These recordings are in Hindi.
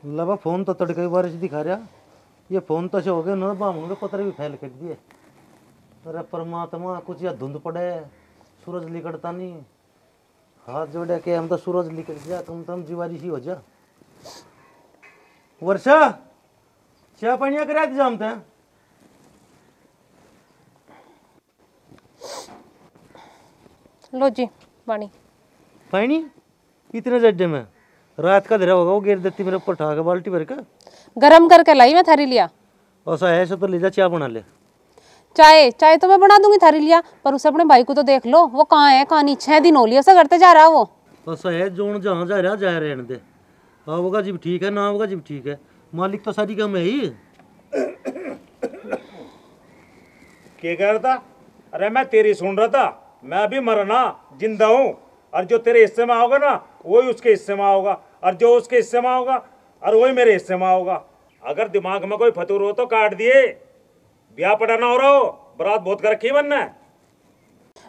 लबा फोन तो तड़के बारिश दिखा रहा, ये फोन तो से हो गया ना बामूंगे पत्र भी फैल कर दिए। अरे परमात्मा कुछ या धुंध पड़े, सूरज निकलता नहीं, हाथ जोड़े के हम तो सूरज निकल जा, तुम जीवारी सी हो जा। वर्षा चाय पानी करा दी जामते हैं। लो जी पानी। पानी इतने जड्डे में रात का धरा होगा, वो गिर देती मेरे ऊपर उठा के बाल्टी भर के। गरम करके लाई मैं थारी लिया। ऐसा है तो ले जा चाय बना ले। चाय चाय तो मैं बना दूंगी थारी लिया, पर उसे अपने भाई को तो देख लो, वो कहाँ है कहाँ नहीं। 6 दिन हो लिया उसे करते जा रहा वो। ऐसा है जोन जहाँ जा रहने दे। हाँ होगा जी ठीक है, ना होगा जी ठीक है, मालिक तो सारी काम है ही। क्या कह रहा था? अरे मैं तेरी सुन रहा था। मैं अभी मरना जिंदा हूँ, और जो तेरे हिस्से में आओगा ना वही उसके हिस्से में आओगा, और जो उसके हिस्से में आओगा और वही मेरे हिस्से में आओगा। अगर दिमाग में कोई फतूर हो तो काट दिए। ब्याह पढ़ाना हो रहा हो, बारात बहुत कर रखी बनना है।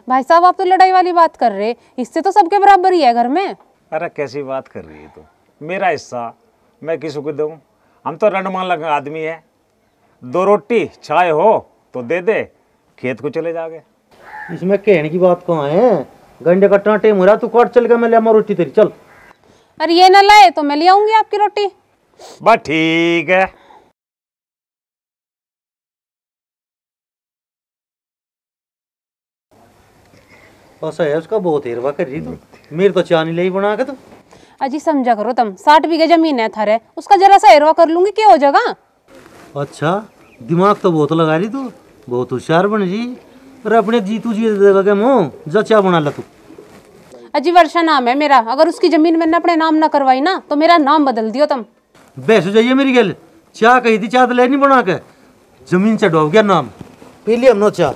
भाई साहब आप तो लड़ाई वाली बात कर रहे, हिस्से तो सबके बराबर ही है घर में। अरे कैसी बात कर रही है तू? मेरा हिस्सा मैं किसी को दूँ? हम तो रणमान लगा आदमी है। 2 रोटी चाय हो तो दे दे, खेत को चले जागे। इसमें कहने की बात कहाँ है? गंडे कटना टाइम हो रहा, तू काट चल के मैं ले आऊंगा रोटी तेरी, चल। अरे ये ना लाए तो मैं ले आऊंगी आपकी रोटी। बस ठीक है। ऐसा है उसका बहुत हेरवा कर रही तू, मेरी तो चाय नहीं ले बना के। तो अजी समझा करो तुम, 60 बीघे जमीन है थारे, उसका जरा सा हेरवा कर लूंगी क्या हो जाएगा। अच्छा दिमाग तो बहुत लगा रही तू, बहुत होशियार बन जी। अरे अपने जीतू जी देगा के मुँह जा चाय बना ला तू। अजी वर्षा नाम है मेरा, अगर उसकी जमीन मैंने अपने नाम ना करवाई ना तो मेरा नाम बदल दियो तुम। बेस हो जाइए मेरी गल, चाय कही थी चाय तो ले नहीं बना के, जमीन से डूब गया नाम। पी लिया हमने चाय।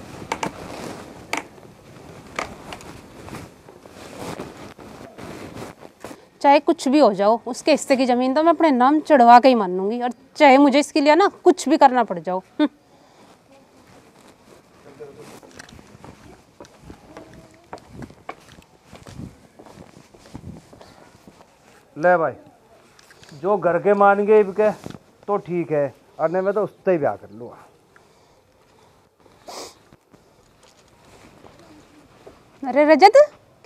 चाहे कुछ भी हो जाओ, उसके हिस्से की जमीन तो मैं अपने नाम चढ़वा के ही मानूंगी, और चाहे मुझे इसके लिए ना कुछ भी करना पड़ जाओ। ले भाई, जो घर के मान गए के तो ठीक है, और मैं तो उससे ही ब्याह कर लूँगा। अरे रजत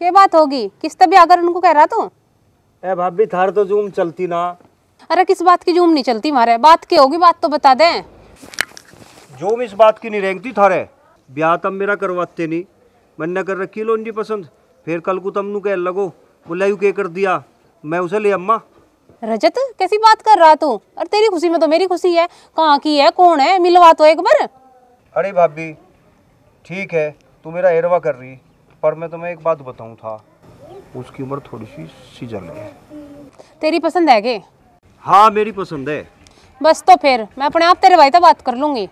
क्या बात होगी, किस तभी आकर उनको कह रहा तू? ए भाभी थार तो जूम चलती ना। अरे किस बात की जूम नहीं चलती मारे, बात क्या होगी बात तो बता दे। जूम इस बात की नहीं रेंगती थारे, ब्याह तब मेरा करवाते नहीं, मैंने कर रखी लो इनकी पसंद। फिर कल को तमनु कह लगो बोला यू के कर दिया, मैं उसे ले अम्मा। रजत कैसी बात कर रहा तू? और तेरी खुशी में तो मेरी खुशी है, कहाँ की है कौन है मिलवा तो एक बार। अरे भाभी ठीक है तू मेरा हेरवा कर रही, पर मैं तुम्हें एक बात बताऊं था, उसकी उम्र थोड़ी सी सीजल है। तेरी पसंद है के? हाँ मेरी पसंद है। बस तो फिर मैं अपने आप तेरे भाई से बात कर लूंगी।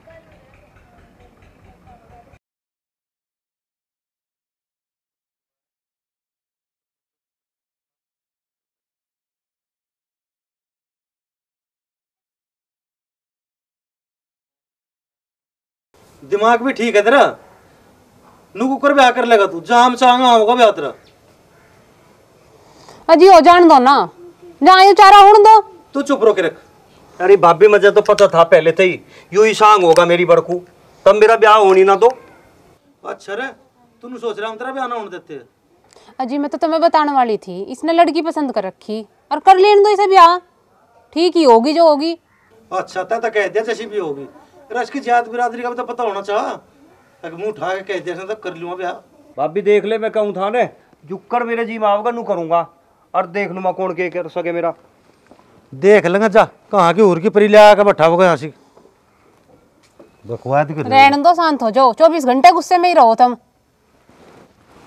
दिमाग भी ठीक है तेरा, नु कुकर ब्याह कर लेगा तू, जहाँ हम चाहेंगे वहाँ होगा ब्याह तेरा। अजी हो जान दो ना, जहाँ यू चारा उड़ दो। तू चुप रो के रख। अरे भाभी मुझे तो पता था पहले से ही यू ही सांग होगा मेरी बड़कू, तब मेरा ब्याह होनी ना तो। अच्छा रे तू सोच रहा हम तेरा ब्याह ना होने देते? अजी मैं तो तुम्हें बताने वाली थी, इसने लड़की पसंद कर रखी, और कर लेने दो इसे ब्याह, ठीक ही होगी जो होगी। अच्छा तै तो कह दिया जैसी भी होगी, रश की जात बिरादरी का भी तो पता होना चाह, मुंह उठा के कह दिया तो कर लूंगा ब्याह। भाभी देख ले मैं कहूँ था ने, जुक्कर मेरे जी में आओगा नू करूंगा, और देख लूँ मैं कौन के कर सके मेरा। देख लेंगे जा, कहाँ की उर की परी ले आकर बैठा होगा यहाँ से बकवाद कर। रहने दो, शांत हो जाओ, 24 घंटे गुस्से में ही रहो तुम।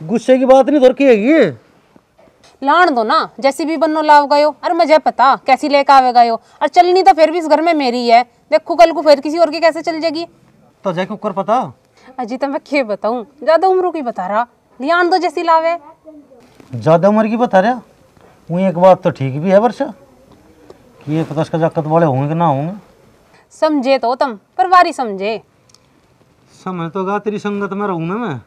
गुस्से की बात नहीं धर की है, लान दो ना, जैसी भी बनो लाव गयो, और मुझे पता कैसी लेकर आवे गयो, और चलनी तो फिर भी इस घर में मेरी है, देखो कल को फिर किसी और की कैसे चल जाएगी। तो जाके ऊपर पता। अजी तो मैं क्या बताऊं, ज्यादा उम्र की बता रहा, ध्यान दो जैसी लावे। ज्यादा उम्र की बता रहा, वो एक बात तो ठीक भी है वर्षा, कि ये पता जाकत वाले होंगे कि ना होंगे। समझे तो तुम, पर वारी समझे। समझ तो गा तेरी संगत में रहूँ ना मैं,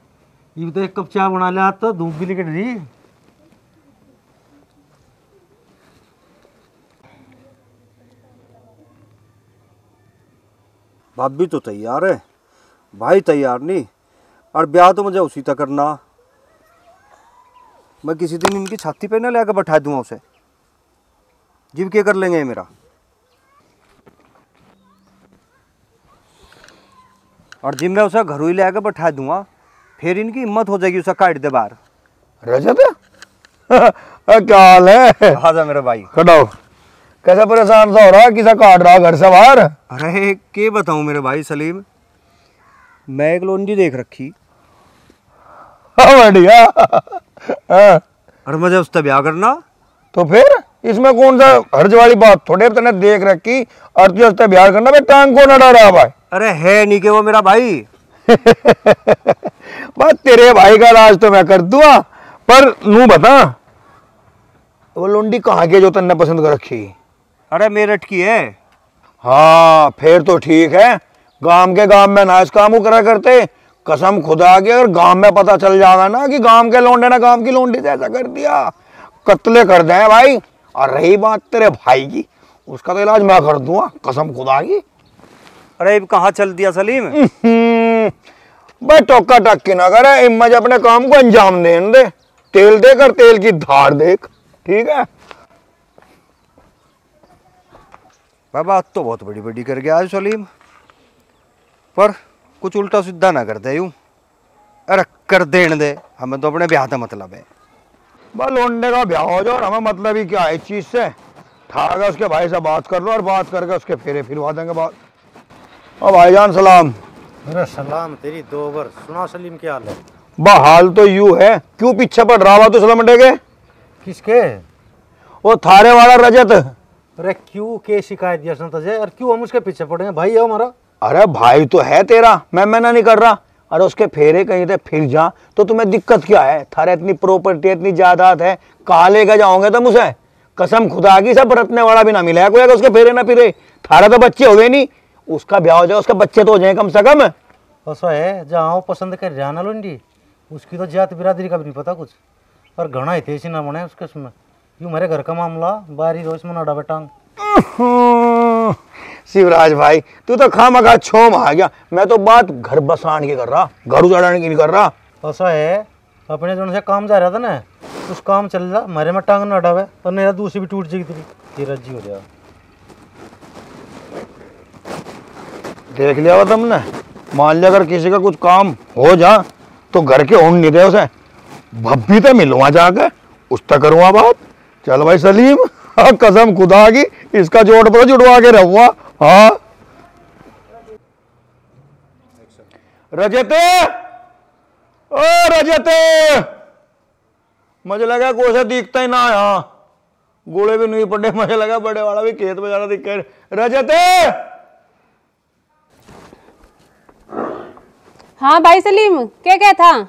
ये तो एक कप चाय बना लिया तो धूप भी निकल रही। भाभी तो तैयार है, भाई तैयार नहीं। और ब्याह तो मुझे उसी तक करना। मैं किसी दिन इनकी छाती पे ना लेकर बैठा दूंगा उसे। जीव क्या कर लेंगे ये मेरा। और जिम में उसे घरों ही लेकर बैठा दूंगा, फिर इनकी हिम्मत हो जाएगी उसे काट दे बाहर। रजत क्या हाल है? आजा मेरा भाई। खड़ो। कैसा परेशान सा हो रहा, किसा काट रहा घर से बाहर? अरे क्या बताऊं मेरे भाई सलीम, मैं एक लोंडी देख रखी बढ़िया। हाँ, और मुझे उससे ब्याह करना। तो फिर इसमें कौन सा हर्ज वाली बात? थोड़े तने देख रखी और तुझे उससे ब्याह करना भाई, टांग कौन अड़ा रहा भाई? अरे है नहीं कि वो मेरा भाई। बस तेरे भाई का इलाज तो मैं कर दूंगा, पर नू बता वो लोंडी कहाँ की जो तन्ने पसंद कर रखी? अरे मेरठ की है। हाँ फिर तो ठीक है। गांव में ना इस काम को करा करते। कसम खुदा की अगर गांव में पता चल जाएगा ना कि गांव के लोंडे ने गांव की लोंडी से ऐसा कर दिया, कत्ले कर दें भाई। और रही बात तेरे भाई की, उसका तो इलाज मैं कर दूंगा कसम खुदा की। अरे कहाँ चल दिया सलीम? भाई टोका टक्की ना करे, इम्मज अपने काम को अंजाम देने दे। तेल देकर तेल की धार देख, ठीक है? बात तो बहुत बड़ी बड़ी कर गया आज सलीम, पर कुछ उल्टा सीधा ना कर दे यूं। अरे कर देने दे, हमें तो अपने ब्याह का मतलब है। बस लोंडे का ब्याह हो जाओ और हमें मतलब ही क्या है इस चीज से। ठागा उसके भाई से बात कर लो और बात करके उसके फेरे फिरवा देंगे बात। और भाईजान सलाम। अरे सलाम तेरी दो बार। सुना सलीम क्या हाल है? हाल तो यूं है, क्यों पीछे पड़ रहा हुआ तू सलमटे के? किसके? वो थारे वाला रजत। अरे क्यों के शिकायत दिया सुनता तुझे? और क्यों हम उसके पीछे पड़े हैं? भाई है हमारा। अरे भाई तो है तेरा, मैं मना नहीं कर रहा। अरे उसके फेरे कहीं से फिर जा तो तुम्हें दिक्कत क्या है? थारे इतनी प्रॉपर्टी इतनी जायदाद है, कहाँ लेकर जाओगे तुम उसे? कसम खुदा की सब बरतने वाला भी ना मिला कोई अगर उसके फेरे ना फिरे। थारे तो बच्चे हो गए नहीं, उसका ब्याह हो जाए, उसके बच्चे तो हो जाए कम से कम। ऐसा है जहाँ पसंद कर जाना लोंडी, उसकी तो जात बिरादरी का भी नहीं पता कुछ। और घना हितेशी ना बने उसके उसमें। यूँ मेरे घर का मामला बारी रोज में ना टांग। शिवराज भाई तू तो खामखा छोम आ गया। मैं तो बात घर बसाने की कर रहा, घर उजाड़ने की नहीं कर रहा। ऐसा है अपने जो से काम जा रहा था ना, उस काम चल रहा मेरे में टांग ना अड़ावे, और मेरा दूसरी भी टूट जाएगी तेरी रज्जी हो जाएगा। देख लिया हुआ तुमने? मान लिया अगर किसी का कुछ काम हो जा तो घर के होने नहीं दे उसे। भब्बी तो मिलवा जाके उस तक करूँगा बात। चल भाई सलीम, हाँ कसम खुदा की इसका जोड़ पर जुड़वा के रहूंगा। हाँ रजते, ओ रजते, मुझे लगा कोई सा दिखता ही ना यहाँ, गोले भी नहीं पड़े। मुझे लगा बड़े वाला भी खेत में जाना दिख कर। रजते। हाँ भाई सलीम, क्या था?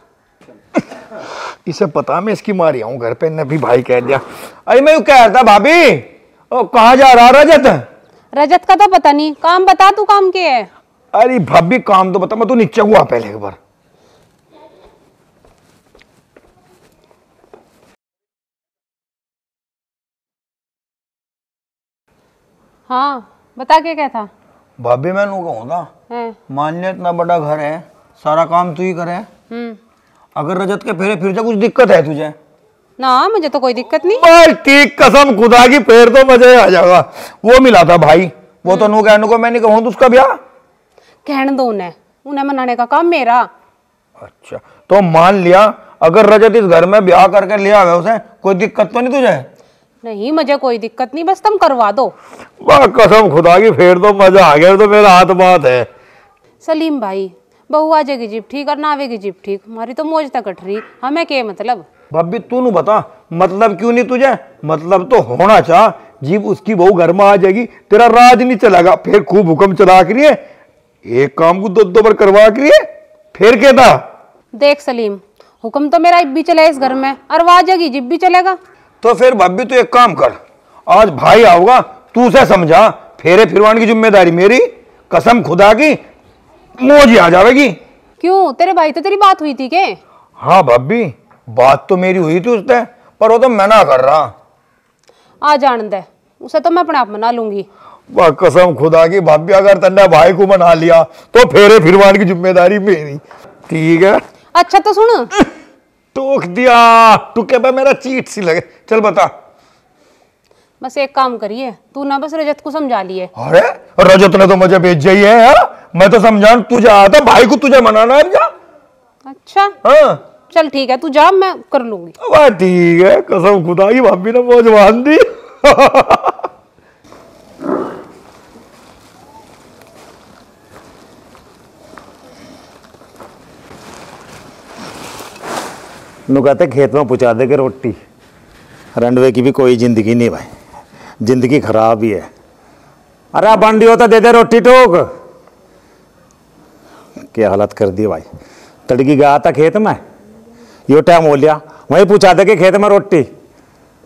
इसे पता मैं इसकी मारी आऊं घर पे, ने भी भाई कह दिया। अरे मैं कह रहा था भाभी, ओ कहाँ जा रहा रजत? रजत का तो पता नहीं, काम बता तू काम के है? अरे भाभी काम तो बता, मैं तू नीचे हुआ पहले एक बार। हाँ बता क्या था? भाभी मैं नू कहूँ था, है? मान लिया इतना बड़ा घर है, सारा काम तू ही करे। अगर रजत के फेरे फिर जा कुछ दिक्कत है तुझे? ना मुझे तो कोई दिक्कत नहीं। भाई ठीक कसम खुदा की फिर तो मजा ही आ जाएगा। वो मिला था भाई, वो तो नू कहने को मैं नहीं कहूँ तो उसका ब्याह कहने दो उन्हें मनाने का काम मेरा। अच्छा तो मान लिया अगर रजत इस घर में ब्याह करके ले आवे उसे, कोई दिक्कत तो नहीं तुझे? नहीं मुझे कोई दिक्कत नहीं, बस तुम करवा दो। वाह कसम खुदा की फिर तो मजा आ गया, तो मेरा हाथ बात है। सलीम भाई बहू आ जाएगी जीप ठीक और ना आवेगी जीप ठीक, हमारी तो मौज तक कट रही, हमें क्या मतलब? भाभी तू नू बता मतलब क्यों नहीं तुझे? मतलब तो होना चाह, जीप उसकी बहू घर में आ जाएगी, तेरा राज नहीं चलेगा। फिर खूब हुक्म चला करिए, एक काम को दो बार करवा करिए, फिर क्या था? देख सलीम, हुक्म तो मेरा भी चले इस घर में, और वो आ जाएगी जीप भी चलेगा। तो फिर भाभी तू एक काम कर, आज भाई आओगा तू उसे समझा, फेरे फिरवाने की जिम्मेदारी मेरी। कसम खुदा की मौज आ जाएगी। क्यों तेरे भाई तो तेरी बात हुई थी के? हाँ भाभी बात तो मेरी हुई थी उससे, पर वो तो मना कर रहा। आ जान दे उसे, तो मैं अपने आप मना लूंगी। वाह कसम खुदा की भाभी, अगर तन्ने भाई को मना लिया तो फेरे फिरवान की जिम्मेदारी मेरी। ठीक है। अच्छा तो सुन, टोक दिया टुके पे मेरा चीट सी लगे। चल बता। बस एक काम करिए, तू ना बस रजत को समझा लिए। अरे रजत ने तो मुझे भेजा ही है यार। मैं तो समझा तुझे आता भाई को तुझे मनाना है क्या? अच्छा हाँ चल ठीक है, तू जा, मैं कर लूंगी। वाह ठीक है, कसम खुदा की भाभी ने मौज बांध दी। नु कहते खेत में पहुँचा दे के रोटी। रंडवे की भी कोई जिंदगी नहीं भाई, जिंदगी खराब ही है। अरे बंडी हो तो दे दे रोटी टोक। क्या हालत कर दी भाई। तड़की गया था खेत में, यो टाइम हो लिया, वहीं पहुँचा दे के खेत में रोटी।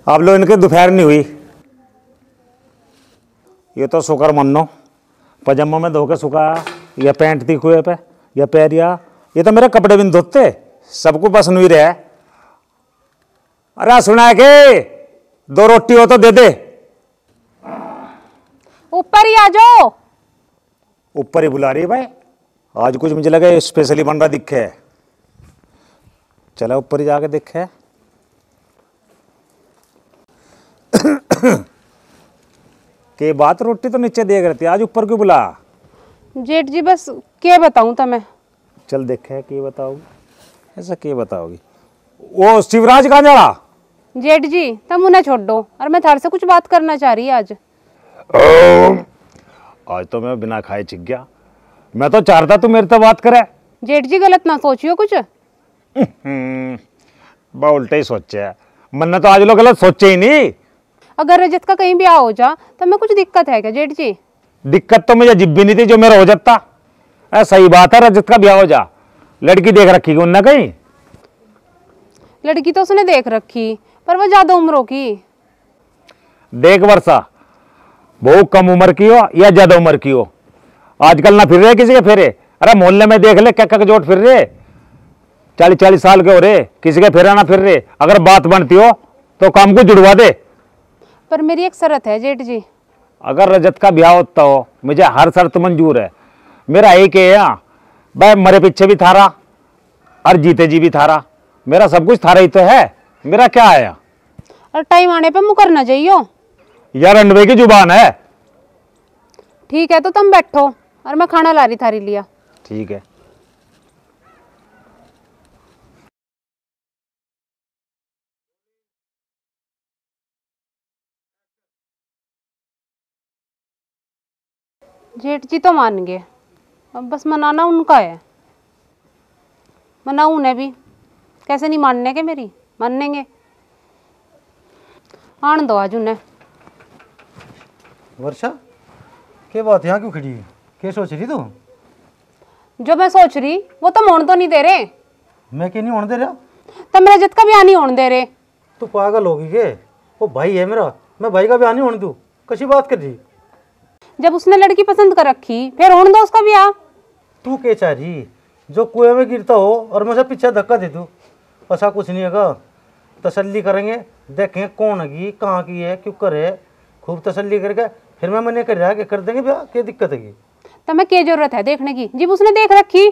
आप लोग इनके दोपहर नहीं हुई। ये तो शुक्र मनो पजामा में धो के सुखाया, या पैंट थी कुएं पे या पैरिया। ये तो मेरे कपड़े भी नहीं धोते, सबको पसंद हुई रहे। अरे सुना है के 2 रोटी हो तो दे दे। ऊपर ही आ जाओ। ऊपर ही बुला रही है भाई, आज कुछ मुझे लगा स्पेशली बन रहा दिखे। चला ऊपर ही जाके देखे। के बात रोटी तो नीचे देख रही थी, आज ऊपर क्यों बुला? जेठ जी बस क्या बताऊं तुम्हें। चल देखे के बताओगी, ऐसा के बताओगी? वो शिवराज कहाँ जा रहा? जेठ जी तुम उन्हें छोड़ दो, और मैं थार से कुछ बात करना चाह रही आज। आज तो मैं बिना खाए चिक गया। मैं तो चाहता तू मेरे से बात करे। जेठ जी गलत ना सोचियो कुछ। बा उल्टे ही सोचे है, मन्ना तो आज लोग गलत सोचे ही नहीं। अगर रजत का कहीं ब्याह हो जा तो मैं कुछ दिक्कत है क्या जेठ जी? दिक्कत तो मुझे जिब भी नहीं थी जो मेरा हो जाता। सही बात है, रजत का ब्याह हो जा। लड़की देख रखी उनने कहीं? लड़की तो उसने देख रखी, पर वो ज्यादा उम्रों की। देख वर्षा, बहुत कम उम्र की हो या ज्यादा उम्र की हो, आजकल ना फिर रहे किसी के फेरे। अरे मोहल्ले में देख ले क्या जोट फिर रहे, 40-40 साल के हो रहे, किसी के फेरा ना फिर रहे। अगर बात बनती हो तो काम को जुड़वा दे। पर मेरी एक शर्त है जेठ जी। अगर रजत का ब्याह होता हो, मुझे हर शर्त मंजूर है। मेरा एक है यहाँ भाई, मरे पीछे भी थारा और जीते जी भी थारा, मेरा सब कुछ थारा ही तो है। मेरा क्या आया? और टाइम आने पे मुकरना चाहिए। यार अंडवे की जुबान है। ठीक है तो तुम बैठो, और मैं खाना ला रही थारी लिया। ठीक है। जेठ जी तो मान गए, अब बस मनाना उनका है। मनाऊं उन्हें भी, कैसे नहीं मानने के, मेरी मानेंगे। आन दो आज उन्हें। वर्षा क्या बात, यहाँ क्यों खड़ी है? क्या सोच रही तू? जो मैं सोच रही वो तो मोड़ तो नहीं दे रहे। मैं क्यों नहीं होने दे रहा? तब मेरा रजत का ब्याह नहीं होने दे रहे। तू पागल होगी के? वो भाई है मेरा, मैं भाई का ब्याह नहीं होने दूँ? कैसी बात कर रही? जब उसने लड़की पसंद कर रखी फिर होने दो उसका ब्याह। तू क्या चाह रही? जो कुएं में गिरता हो और मुझे पीछे धक्का दे दूँ? ऐसा कुछ नहीं है। तसल्ली करेंगे, देखेंगे कौन है, कहाँ की है, क्यों करे, खूब तसल्ली करके फिर मैं मने कर रहा कि कर देंगे ब्याह। क्या दिक्कत है? तो मैं क्या जरूरत है देखने की, जब उसने देख रखी।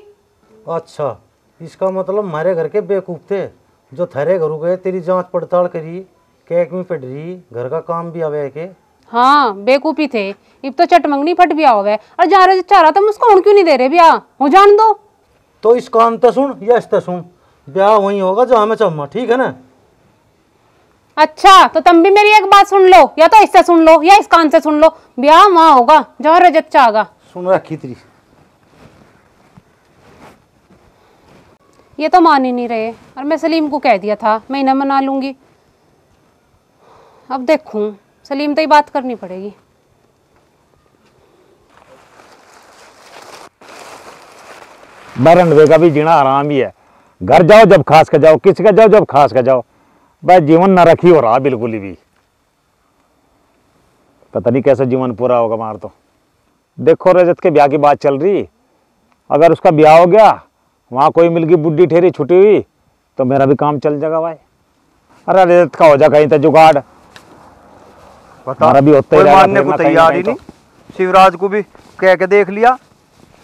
अच्छा, इसका मतलब हमारे घर के बेवकूफ थे जो थारे घरों गए, तेरी जांच पड़ताल करी, केक में पड़ रही, घर का काम भी आवे के। हाँ बेकूफी थे, अब तो चटमंगनी फट ब्याह हो गए। और जा रहे चाह रहा था मुझको क्यों नहीं दे रहे ब्याह, हो जान दो। तो इस कान तो सुन या इस तो सुन, ब्याह वहीं होगा जहाँ मैं चाहूँगा, ठीक है ना? अच्छा तो तुम भी मेरी एक बात सुन लो, या तो इससे सुन लो या इस कान से सुन लो। ब्याह वहां होगा जहाँ रजत चाहेगा। सुन रखी तेरी। ये तो मान ही नहीं रहे, और मैं सलीम को कह दिया था मैं इन्हें मना लूंगी। अब देखूं, सलीम तो ही बात करनी पड़ेगी। रंडवे का भी जीना आराम ही है। घर जाओ जब खास कर जाओ, किसी का जाओ जब खास कर जाओ। भाई जीवन न रखी हो रहा बिल्कुल ही भी। पता नहीं कैसे जीवन पूरा होगा हमारा। तो देखो रजत के ब्याह की बात चल रही, अगर उसका ब्याह हो गया, वहाँ कोई मिल गई बुढ़ी ठेरी छुटी हुई, तो मेरा भी काम चल जाएगा भाई। अरे रजत का हो जा कहीं तो जुगाड़, हमारा भी होता ही रहेगा, मानने को तैयार ही नहीं। शिवराज को भी कह के देख लिया,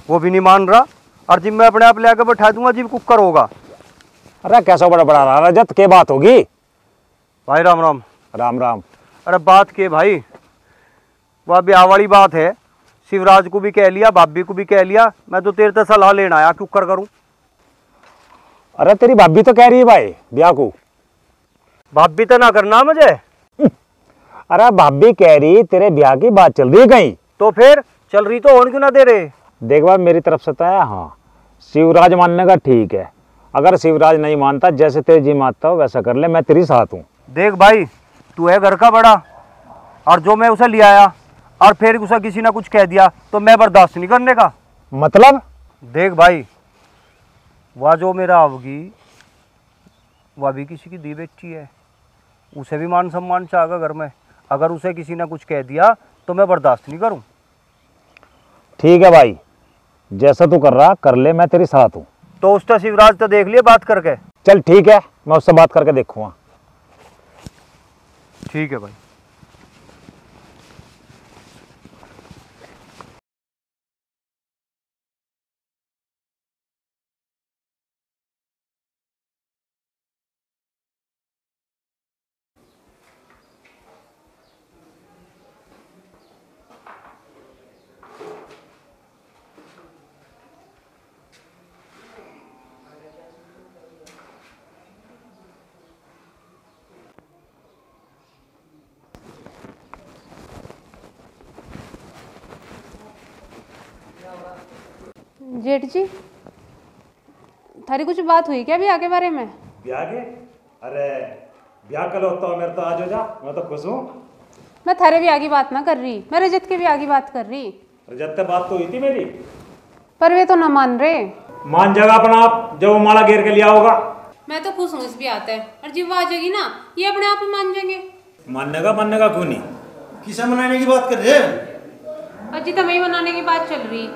वो भी नहीं मान रहा। और जिम मैं अपने आप ले आकर बैठा दूंगा, जिम कुकर होगा। अरे कैसा बड़ा बड़ा रहा रजत, के बात होगी? भाई राम राम। राम राम। अरे बात के भाई, वह ब्याह वाली बात है। शिवराज को भी कह लिया, भाभी को भी कह लिया। मैं तो तेरे से सलाह लेना आया, कुकर करूं। अरे तेरी भाभी तो कह रही है भाई ब्याह को। भाभी तो ना करना मुझे। अरे भाभी कह रही तेरे ब्याह की बात चल रही है कहीं? तो फिर चल रही तो और क्यों ना दे रहे? देख भाई मेरी तरफ से तो है, हाँ शिवराज मानने का ठीक है। अगर शिवराज नहीं मानता, जैसे तेरी जी मानता हो वैसा कर ले, मैं तेरी साथ हूँ। देख भाई, तू है घर का बड़ा, और जो मैं उसे ले आया और फिर उसे किसी ने कुछ कह दिया तो मैं बर्दाश्त नहीं करने का। मतलब? देख भाई, वह जो मेरा आवगी वह भी किसी की दी बेटी है, उसे भी मान सम्मान चाहेगा घर में। अगर उसे किसी ने कुछ कह दिया तो मैं बर्दाश्त नहीं करूं। ठीक है भाई, जैसा तू कर रहा कर ले, मैं तेरी साथ हूँ। तो उससे शिवराज तो देख लिए बात करके। चल ठीक है, मैं उससे बात करके देखूंगा। ठीक है भाई। जेठ जी, थारी कुछ बात हुई क्या ब्याह के बारे में? ब्याह के? अरे ब्याह कल होता हो, मेरे तो आज हो जा, मैं तो खुश हूँ। मैं थारे ब्याह की बात ना कर रही, मैं रजत के ब्याह की बात कर रही। रजत से बात तो हुई थी मेरी, पर वे तो ना मान रहे। मान जाएगा अपना आप जब वो माला घेर के लिया होगा। मैं तो खुश हूँ इस ब्याह से, और जब वो आ जाएगी ना ये अपने आप ही मान जाएंगे। मानने का क्यों नहीं? किसे मनाने की बात कर रहे हैं? अजी तो वही मनाने की बात चल रही।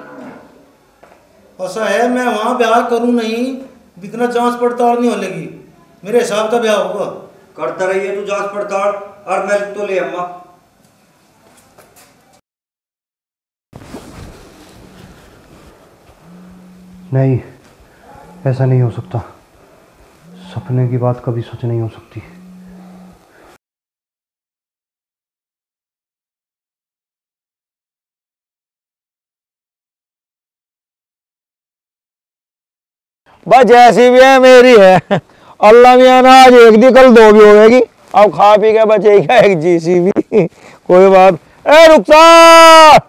ऐसा है, मैं वहाँ ब्याह करूँ नहीं, इतना जांच पड़ताल नहीं हो लगी, मेरे हिसाब का ब्याह होगा। करता रहिए तू जांच पड़ताल, और मैं तो ले अम्मा। नहीं, ऐसा नहीं हो सकता। सपने की बात कभी सच नहीं हो सकती। बस जैसी भी है मेरी है। अल्लाह मियाँ ना आज एक दी कल दो भी होगी। अब खा पी के बचेगा एक जीसी भी। कोई बात। ए रुखसार,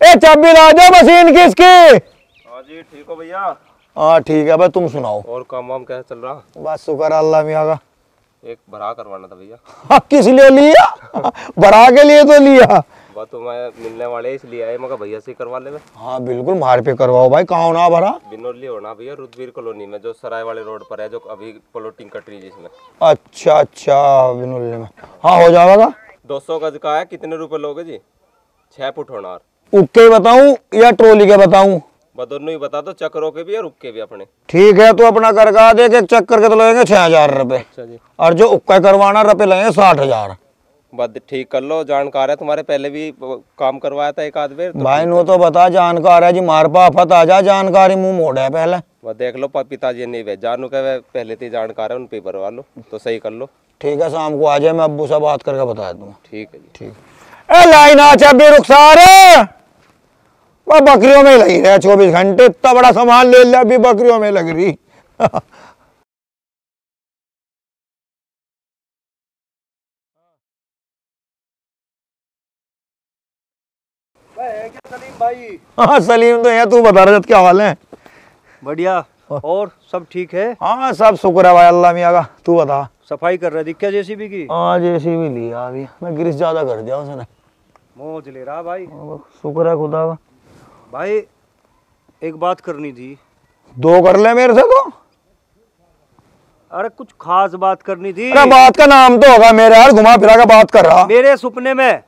ए चाबी ला दो मशीन की इसकी। हाँ जी ठीक हो भैया। हाँ ठीक है भाई, तुम सुनाओ। और काम वाम कैसा चल रहा? बस शुक्र है अल्लाह मियाँ का। एक भरा करवाना था भैया। हाँ, किस लिए लिया? बड़ा के लिए तो लिया। वह तो मैं मिलने वाले इसलिए आए, मगर भैया से करवा ले। हाँ बिल्कुल, मार पे करवाओ भाई। कहाँ होना भरा? बिनोली होना भैया, रुद्रवीर कॉलोनी में, जो सराय वाले रोड पर है, जो अभी प्लॉटिंग कट रही है जिसमें। अच्छा अच्छा, बिनुल्ले में। हाँ हो जाएगा। 200 गज का है। कितने रुपए लोगे जी? 6 फुट होना। उक्के बताऊं या ट्रोली के बताऊं? दोनों ही बता दो, चक्करों के भी और उक्के भी अपने। ठीक है, तो अपना करवा दे। एक चक्कर के तो लगेंगे 6,000 रुपए। अच्छा जी। और जो उक्का करवाना रुपए लगेंगे 60,000। बद ठीक कर लो, जानकार है तुम्हारे, पहले भी काम करवाया था एक आध बार तो। भाई नो तो बता, जानकार है जी। मार पा आफत आ जा, जानकारी मुंह मोड़ है पहले। वह देख लो, पिताजी नहीं भेज, जानू के पहले से जानकार है, उन पे भरवा लो तो सही कर लो। ठीक है, शाम को आ जाए, मैं अब्बू से बात करके बता दूंगा। ठीक है जी। ठीक। ए लाइन आ चाबी रुखसार, वह बकरियों में लगी रहे 24 घंटे। इतना बड़ा सामान ले लिया, अभी बकरियों में लग रही। सलीम भाई। हाँ सलीम तो है। तू बता रजत क्या हाल है? बढ़िया। और सब ठीक है? हाँ सब शुक्र है भाई अल्लाह मियाँ का। तू बता। सफाई कर रहे दिक्कत जेसीबी की? हाँ जेसीबी लिया अभी, मैं ग्रीस ज्यादा कर दिया उसने। मौज ले रहा भाई। शुक्र है खुदा का। भाई एक बात करनी थी। दो कर ले मेरे से तो। अरे कुछ खास बात करनी थी। अरे बात का नाम तो होगा मेरे यार, घुमा फिरा का बात कर रहा। मेरे सपने में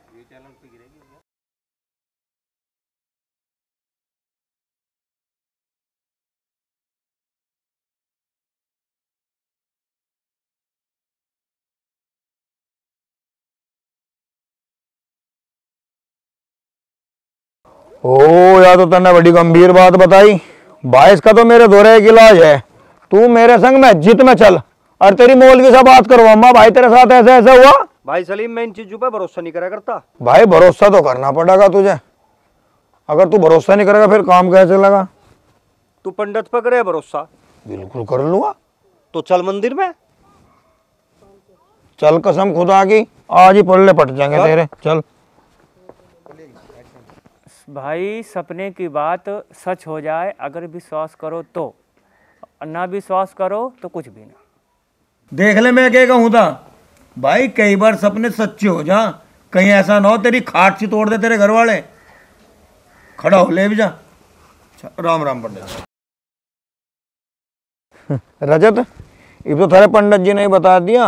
ओ या तो तन्ने बड़ी गंभीर बात बताई भाई। इसका तो मेरे दोहरे एक इलाज है। तू मेरे संग मस्जिद में चल और तेरी मौलवी से बात करो। अम्मा भाई तेरे साथ ऐसा ऐसा हुआ। भाई सलीम, मैं इन चीजों पर भरोसा नहीं करा करता। भाई भरोसा तो करना पड़ेगा तुझे। अगर तू भरोसा नहीं करेगा फिर काम कैसे चलेगा? तू पंडित पर करे भरोसा? बिल्कुल कर लूंगा। तो चल मंदिर में। चल कसम खुदा की आज ही पल्ले पट जाएंगे तेरे। चल भाई सपने की बात सच हो जाए अगर विश्वास करो तो, ना विश्वास करो तो कुछ भी ना। देख ले मैं क्या कहूँ था भाई, कई बार सपने सच्चे हो जा। कहीं ऐसा ना हो तेरी खाट सी तोड़ दे तेरे घर वाले। खड़ा हो ले भी जा। राम राम पंडित। रजत इब तो थारे पंडित जी ने ही बता दिया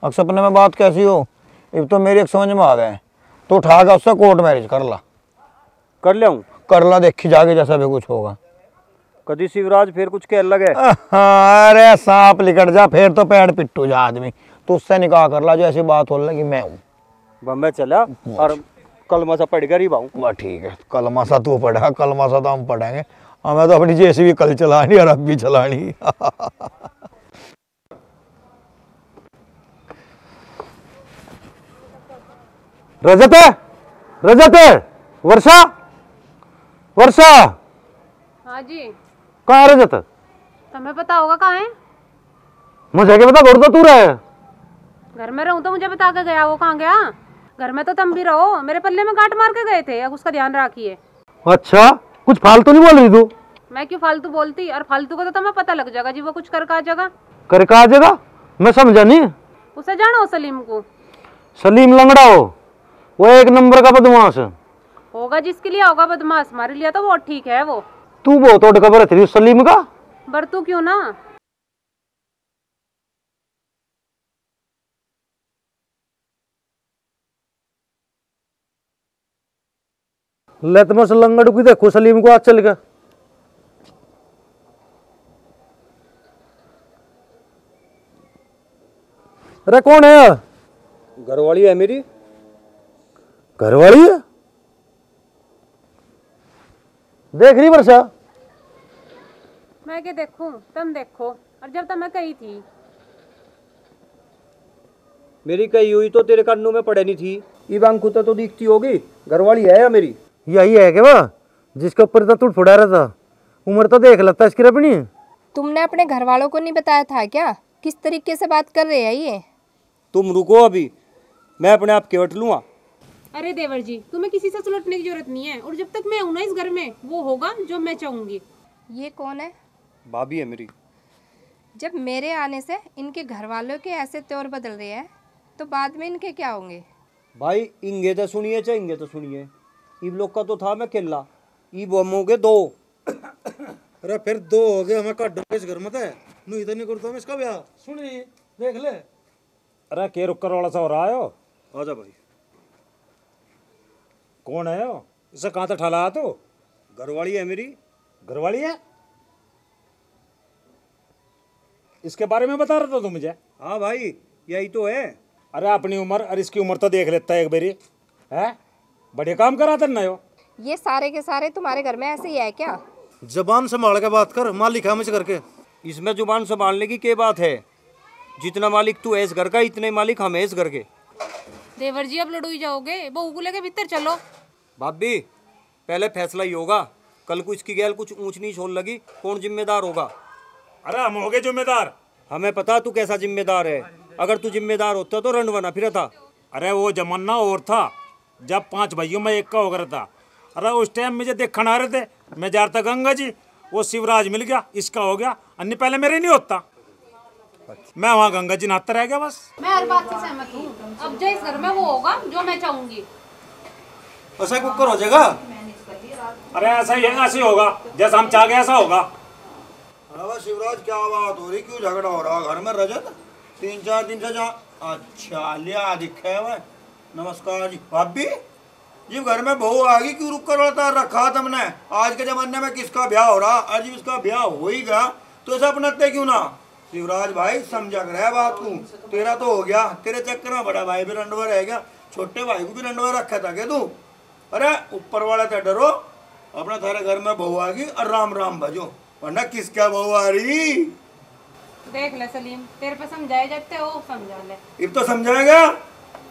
अब सपने में बात कैसी हो। इब तो मेरी एक समझ में आ गए। तो उठा के उससे कोर्ट मैरिज कर ला। कर ले हूँ? कर ला, देखी जाके जैसा भी कुछ होगा। कदी शिवराज फिर कुछ कह लगे? अरे सांप लिकट जा फिर तो पैर पिट्टू जा आदमी। तो उससे निकाह कर ला जो ऐसी बात हो लगी मैं हूँ। बम्बे चला और कलमा सा पढ़ कर ही बाऊ। वाह ठीक है, कलमा सा तू पढ़ा, कलमा सा तो हम पढ़ेंगे। हमें तो अपनी जैसी भी कल चलानी और अब भी चलानी। रजत है, रजत है, वर्षा, वर्षा। हाँ जी। कहाँ है रजत? तुम्हें पता होगा कहाँ है? मुझे क्या पता, घर तो तू रहे। घर में रहूं तो मुझे बता के गया, वो कहाँ गया? घर में तो तुम भी रहो, मेरे पल्ले में गांठ मार के गए थे। अब उसका ध्यान रखिए। अच्छा, कुछ फालतू नहीं बोल रही तू? मैं क्यों फालतू बोलती? और फालतू को तो तुम्हें पता लग जाएगा जी, वो कुछ कर का जगह। कर का जगह? मैं समझा नहीं। उसे जानो सलीम को। सलीम लंगड़ा हो, वो एक नंबर का बदमाश होगा, जिसके लिए होगा बदमाश, हमारे लिए तो वो ठीक है। वो तू बहुत ओढ़ खबर थी सलीम का। बरतू क्यों ना। ले तुम लंगड़ की देखो सलीम को आज चल गया। अरे कौन है? घरवाली है मेरी। घरवाली है? देख रही वर्षा? मैं क्या देखूं, तुम देखो। और जब तक मैं कही थी मेरी कही हुई तो तेरे कानों में पड़े नहीं थी। ईबांग खुदा तो दिखती होगी। घरवाली है या मेरी? यही है क्या वह जिसके ऊपर इतना टूट फुड़ा रहा था? उम्र तो देख लगता इसकी अपनी। तुमने अपने घर वालों को नहीं बताया था क्या? किस तरीके से बात कर रहे हैं ये? तुम रुको अभी, मैं अपने आप केवट लूँगा। अरे देवर जी, तुम्हें किसी से सुलटने की जरूरत नहीं है। और जब तक मैं हूं ना इस घर में, वो होगा जो मैं चाहूंगी। ये कौन है? भाभी है मेरी। जब मेरे आने से इनके घर वालों के ऐसे तौर बदल रहे हैं तो बाद में इनके क्या होंगे? भाई इंगे तो सुनिए चाहे इंगे तो सुनिए। ईब लोग का तो था मैं केला, ईब हम हो गए दो। अरे फिर दो हो गए, हमें काट इस घर में नहीं तो नहीं करता मैं इसका ब्याह। सुनी देख ले। अरे के रुक्कर वाला सा हो रहा है हो? आजा भाई। कौन है हो? इसे कहाँ तक ठाला तू? घरवाली है मेरी। घरवाली है? इसके बारे में बता रहा था तू मुझे? हाँ भाई यही तो है। अरे अपनी उम्र और इसकी उम्र तो देख लेता है एक बारी है। बढ़िया काम करा था ना यो। ये सारे के सारे तुम्हारे घर में ऐसे ही है क्या? जबान संभाल के बात कर, मालिक है मुझ करके। इसमें जुबान संभालने की क्या बात है? जितना मालिक तू है इस घर का, इतने मालिक हम है इस घर के। देवर जी अब लड़ू ही जाओगे? बहू को लेके भीतर चलो। भाभी पहले फैसला ही होगा। कल को इसकी गैल कुछ ऊंच नीच होने लगी, कौन जिम्मेदार होगा? अरे हम हो गए जिम्मेदार। हमें पता तू कैसा जिम्मेदार है। अगर तू जिम्मेदार होता तो रंडवाना फिर था। अरे वो जमाना और था जब 5 भाइयों में एक का हो गया था। अरे उस टाइम मुझे देखने आ रहे थे, मैं जा रहा था गंगा जी, वो शिवराज मिल गया, इसका हो गया। अन्य पहले मेरे नहीं होता, मैं वहाँ गंगा जी नहाता रह गया बस। मैं हर बात से सहमत हूँ। अब जो इस घर में वो होगा जो मैं चाहूंगी। ऐसा कुकर हो जाएगा? अरे ऐसा ही है, ऐसा ही होगा जैसा हम चाह गए ऐसा होगा। अरे शिवराज क्या बात हो रही, क्यों झगड़ा हो रहा घर में? रजत 3-4 दिन से जा। अच्छा लिया दिखे हुए। नमस्कार जी। भाभी जी घर में बहू आ गई, क्यों रुक कर रखा तुमने? आज के जमाने में किसका ब्याह हो रहा? आज इसका ब्याह हो ही गया तो ऐसा अपनाते क्यों ना? शिवराज भाई समझा कर है बात को। तेरा तो हो गया, तेरे चक्कर में बड़ा भाई भी रंडवा रह गया, छोटे भाई को भी रंडवा रखा था क्या तू? अरे ऊपर वाला तो डरो, अपना थारे घर में बहू आ गई और राम राम भजो, वरना किसका बहू आ रही। देख ले सलीम, तेरे पे समझाए जाते हो, समझा ले। अब तो समझाएगा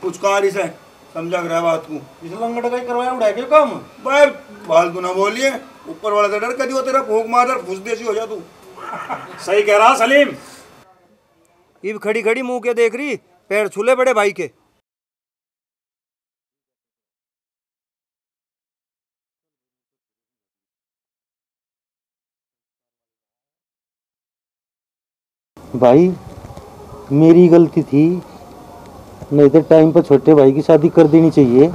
कुछ कारी से समझा कर बात को। इस लंगड़ का ही करवाया उड़ा के काम भाई फालतू ना बोलिए, ऊपर वाला से डर कदी हो तेरा फूंक मार फुस देसी हो जा तू। सही कह रहा सलीम। इब खड़ी खड़ी मुंह के देख रही, पैर छूले बड़े भाई के। भाई मेरी गलती थी, नहीं तो टाइम पर छोटे भाई की शादी कर देनी चाहिए।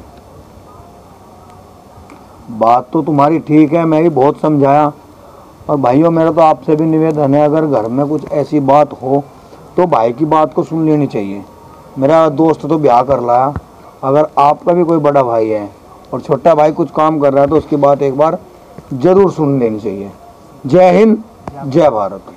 बात तो तुम्हारी ठीक है, मैं भी बहुत समझाया। और भाइयों मेरा तो आपसे भी निवेदन है, अगर घर में कुछ ऐसी बात हो तो भाई की बात को सुन लेनी चाहिए। मेरा दोस्त तो ब्याह कर लाया, अगर आपका भी कोई बड़ा भाई है और छोटा भाई कुछ काम कर रहा है तो उसकी बात एक बार जरूर सुन लेनी चाहिए। जय हिंद, जय भारत।